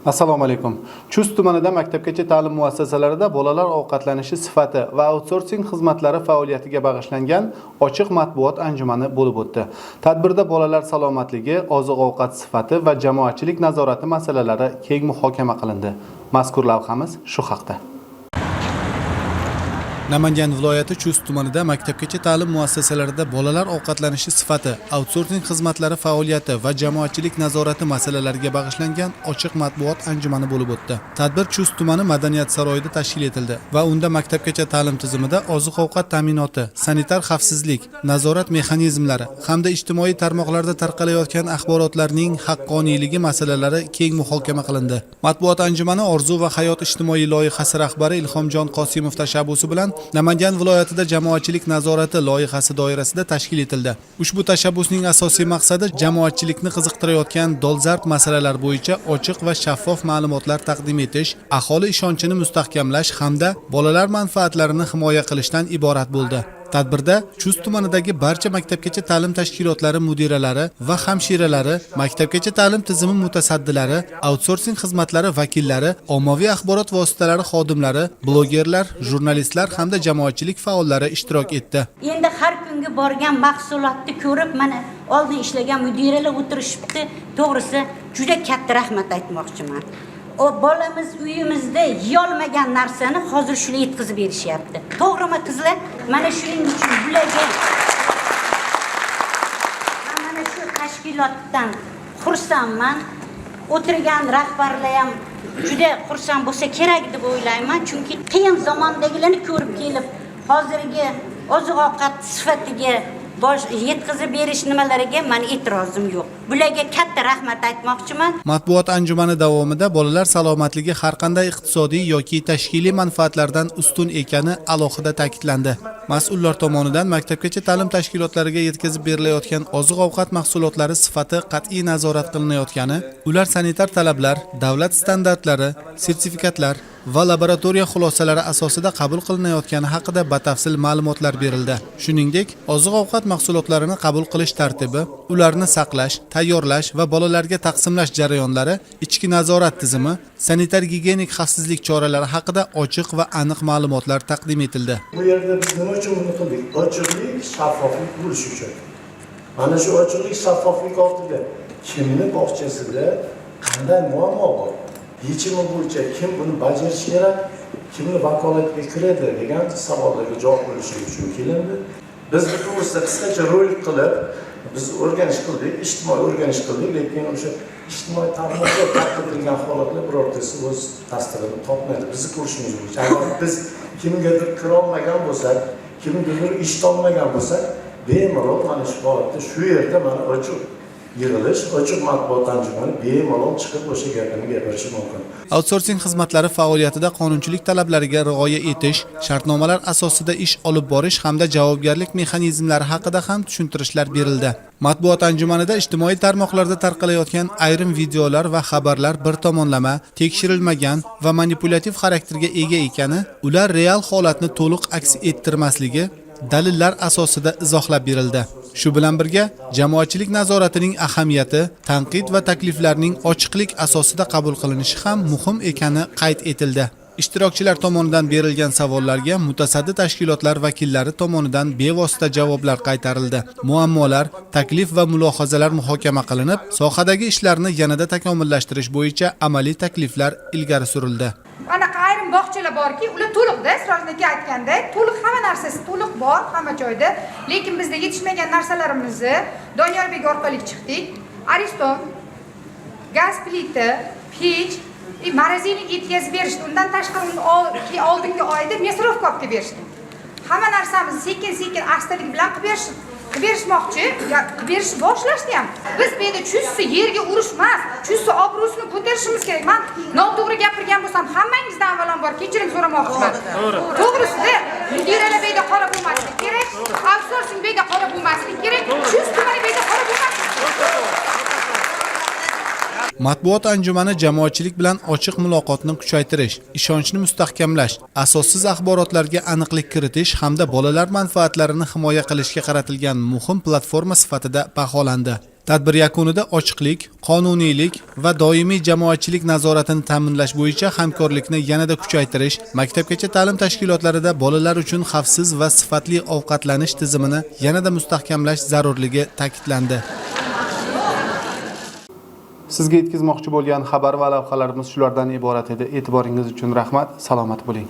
Assalomu alaykum. Chust tumanida maktabgacha ta'lim muassasalarida bolalar ovqatlanishi sifati va outsourcing xizmatlari faoliyatiga bag'ishlangan ochiq matbuot anjumani bo'lib o'tdi. Tadbirda bolalar salomatligi, oziq-ovqat sifati va jamoatchilik nazorati masalalari keng muhokama qilindi. Mazkur lavhamiz shu haqda. Namangan viloyati Chust tumanida maktabgacha ta'lim muassasalarida bolalar ovqatlanishi sifati, outsourcing xizmatlari faoliyati va jamoatchilik nazorati masalalariga bag'ishlangan ochiq matbuot anjumani bo'lib o'tdi. Tadbir Chust tumani madaniyat saroyida tashkil etildi va unda maktabgacha ta'lim tizimida oziq-ovqat ta'minoti, sanitar xavfsizlik, nazorat mexanizmlari hamda ijtimoiy tarmoqlarda tarqalayotgan axborotlarning haqqoniyligi masalalari keng muhokama qilindi. Matbuot anjumani Orzu va hayot ijtimoiy loyihasi rahbari Ilhomjon Qosimov tashabbusi bilan Namangan viloyatida jamoatchilik nazorati loyihasi doirasida tashkil etildi. Ushbu tashabbusning asosiy maqsadi jamoatchilikni qiziqtirayotgan dolzarb masalalar bo'yicha ochiq va shaffof ma'lumotlar taqdim etish, aholi ishonchini mustahkamlash hamda bolalar manfaatlarini himoya qilishdan iborat bo'ldi. Tadbirda Chust tumanidagi barcha maktabgacha ta'lim tashkilotlari mudiralari va hamshiralari, maktabgacha ta'lim tizimi mutasaddilari, outsourcing xizmatlari vakillari, ommaviy axborot vositalari xodimlari, blogerlar, jurnalistlar hamda jamoatchilik faollari ishtirok etdi. Endi har kungi borgan mahsulotni ko'rib, mana oldin ishlagan mudiralar o'tirishibdi. To'g'risi, juda katta rahmat aytmoqchiman. O bolamiz uyimizda yeyolmagan narsani hozir shuni yetkazib berishyapti. To'g'rimi qizlar? Mana shuning uchun bularga mana shu tashkilotdan xursandman. O'tirgan rahbarlar ham juda xursand bo'lsa kerak deb o'ylayman, chunki qiyin zamondagilarni ko'rib kelib, hozirgi oziq-ovqat sifatiga yetkazib berish nimalariga meni e'tirozim yo'q. Bularga katta rahmat aytmoqchiman. Matbuot anjumani davomida bolalar salomatligi har qanday iqtisodiy yoki tashkiliy manfaatlardan ustun ekani alohida ta'kidlandi. Mas'ullar tomonidan maktabgacha ta'lim tashkilotlariga yetkazib berilayotgan oziq-ovqat mahsulotlari sifati qat'iy nazorat qilinayotgani, ular sanitar talablar, davlat standartlari, sertifikatlar va laboratoriya xulosalari asosida qabul qilinayotgani haqida batafsil ma'lumotlar berildi. Shuningdek, oziq-ovqat mahsulotlarini qabul qilish tartibi, ularni saqlash, tayyorlash va bolalarga taqsimlash jarayonlari, ichki nazorat tizimi, sanitar-gigiyenik xavfsizlik choralari haqida ochiq va aniq ma'lumotlar taqdim etildi. Bu yerda biz nima uchun buni qildik? Ochiqlik, shaffoflik bo'lish uchun. Mana shu ochiqlik, shaffoflik ortida kimning bog'chasida qanday muammo bor? Yechimi bo'yicha kim buni bajarishi kerak, kimni vakolatiga kiradi degan savollarga javob berish uchun kelindi. Biz bu to'g'risida qisqacha rolik qilib, biz o'rganish qildik, ijtimoiy o'rganish qildik, lekin o'sha ijtimoiy tarmoqda tarqatilgan holatlar birortasi o'z tasdig'ini topmaydi. Bizni ko'rishimiz bo'yicha, agar biz kimgadir kira olmagan bo'lsak, kimgadir ish topmagan bo'lsak, bemalol mana shu holatda shu yerda mana ochiq yig'ilish, ochiq matbuot anjumani bemalol chiqib o'sha gapini gapirishi mumkin. Outsourcing xizmatlari faoliyatida qonunchilik talablariga rioya etish, shartnomalar asosida ish olib borish hamda javobgarlik mexanizmlari haqida ham tushuntirishlar berildi. Matbuot anjumanida ijtimoiy tarmoqlarda tarqalayotgan ayrim videolar va xabarlar bir tomonlama, tekshirilmagan va manipulyativ xarakterga ega ekani, ular real holatni to'liq aks ettirmasligi dalillar asosida izohlab berildi. Shu bilan birga, jamoatchilik nazoratining ahamiyati, tanqid va takliflarning ochiqlik asosida qabul qilinishi ham muhim ekani qayd etildi. Ishtirokchilar tomonidan berilgan savollarga mutasaddi tashkilotlar vakillari tomonidan bevosita javoblar qaytarildi. Muammolar, taklif va mulohazalar muhokama qilinib, sohadagi ishlarni yanada takomillashtirish bo'yicha amaliy takliflar ilgari surildi. Anaqa ayrim bog'chalar borki, ular to'liqda, Sirojniki aytganday, to'liq hamma narsasi to'liq bor, hamma joyda. Lekin bizda yetishmagan narsalarimizni Doniyorbek orqali chiqdik. Ariston, gaz plita, pech, morozinik yetkazib berishdi. Undan tashqari oldingi oyda mesrovka olib berishdi. Hamma narsamizni sekin-sekin astalik bilan qilib berishmoqchi, qilib berish boshlashdi ham. Biz bu yerda Chustni yerga urish emas, Chustni obro'sini ko'tarishimiz kerak. Men noto'g'ri gapirgan bo'lsam, hammangizdan avvalambor kechirim so'ramoqchiman. To'g'risida, mudiralar bu yerda qora bo'lmasligi kerak, outsourcing bu yerda qora bo'lmasligi kerak, Chust tumani bu yerda qora bo'lmasligi kerak. Matbuot anjumani jamoatchilik bilan ochiq muloqotni kuchaytirish, ishonchni mustahkamlash, asossiz axborotlarga aniqlik kiritish hamda bolalar manfaatlarini himoya qilishga qaratilgan muhim platforma sifatida baholandi. Tadbir yakunida ochiqlik, qonuniylik va doimiy jamoatchilik nazoratini ta'minlash bo'yicha hamkorlikni yanada kuchaytirish, maktabgacha ta'lim tashkilotlarida bolalar uchun xavfsiz va sifatli ovqatlanish tizimini yanada mustahkamlash zarurligi ta'kidlandi. Sizga yetkazmoqchi bo'lgan xabar va lavhalarimiz shulardan iborat edi. E'tiboringiz uchun rahmat. Salomat bo'ling.